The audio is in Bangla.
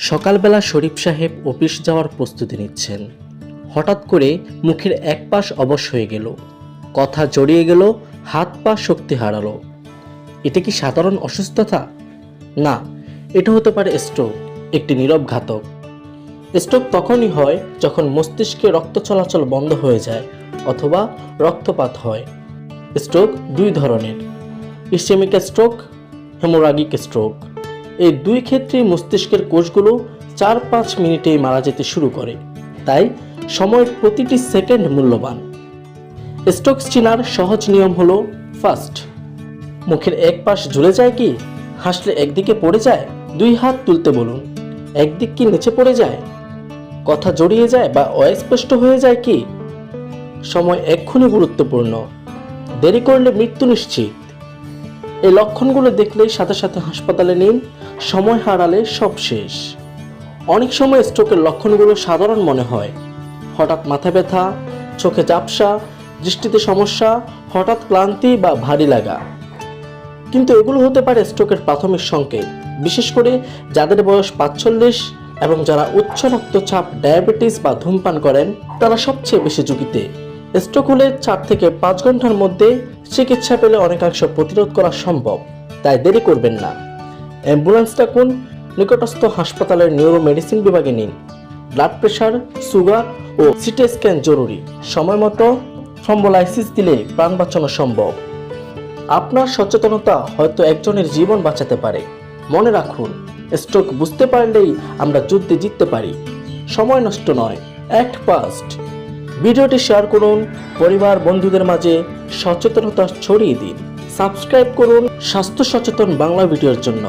সকালবেলা শরীফ সাহেব অফিস যাওয়ার প্রস্তুতি নিচ্ছেন। হঠাৎ করে মুখের এক পাশ অবশ হয়ে গেল, কথা জড়িয়ে গেল, হাত পা শক্তি হারালো। এটা কি সাধারণ অসুস্থতা? না, এটা হতে পারে স্ট্রোক, একটি নীরব ঘাতক। স্ট্রোক তখনই হয় যখন মস্তিষ্কে রক্ত চলাচল বন্ধ হয়ে যায় অথবা রক্তপাত হয়। স্ট্রোক দুই ধরনের, ইসচেমিক স্ট্রোক, হেমোরাগিক স্ট্রোক। এই দুই ক্ষেত্রেই মস্তিষ্কের কোষগুলো 4-5 মিনিটেই মারা যেতে শুরু করে, তাই সময়ের প্রতিটি সেকেন্ড মূল্যবান। স্ট্রোক চেনার সহজ নিয়ম হলো, ফার্স্ট, মুখের এক পাশ ঝুলে যায় কি? হাসলে একদিকে পড়ে যায়? 2 হাত তুলতে বলুন। একদিক কি নিচে পড়ে যায়? কথা জড়িয়ে যায় বা অস্পষ্ট হয়ে যায় কি? সময় এক্ষুনি গুরুত্বপূর্ণ, দেরি করলে মৃত্যু নিশ্চিত। এই লক্ষণগুলো দেখলেই সাথে সাথে হাসপাতালে নিন, সময় হারালে সব শেষ। অনেক সময় স্ট্রোকের লক্ষণগুলো সাধারণ মনে হয়, হঠাৎ মাথা ব্যথা, চোখে ঝাপসা, দৃষ্টিতে সমস্যা, হঠাৎ ক্লান্তি বা ভারী লাগা। কিন্তু এগুলো হতে পারে স্ট্রোকের প্রাথমিক সংকেত, বিশেষ করে যাদের বয়স 45 এবং যারা উচ্চ রক্তচাপ, ডায়াবেটিস বা ধূমপান করেন, তারা সবচেয়ে বেশি ঝুঁকিতে। স্ট্রোক হলে 4 থেকে 5 ঘন্টার মধ্যে চিকিৎসা পেলে অনেকাংশ প্রতিরোধ করা সম্ভব, তাই দেরি করবেন না। অ্যাম্বুলেন্স ডাকুন, নিকটস্থ হাসপাতালের নিউরো মেডিসিন বিভাগে নিন। ব্লাড প্রেশার, সুগার ও সিটি স্ক্যান জরুরি। সময় মতো থ্রম্বোলাইসিস দিলে প্রাণ বাঁচানো সম্ভব। আপনার সচেতনতা হয়তো একজনের জীবন বাঁচাতে পারে। মনে রাখুন, স্ট্রোক বুঝতে পারলেই আমরা যুদ্ধে জিততে পারি। সময় নষ্ট নয়, অ্যাক্ট ফাস্ট। ভিডিওটি শেয়ার করুন, পরিবার বন্ধুদের মাঝে সচেতনতা ছড়িয়ে দিন। সাবস্ক্রাইব করুন স্বাস্থ্য সচেতন বাংলা ভিডিওর জন্য।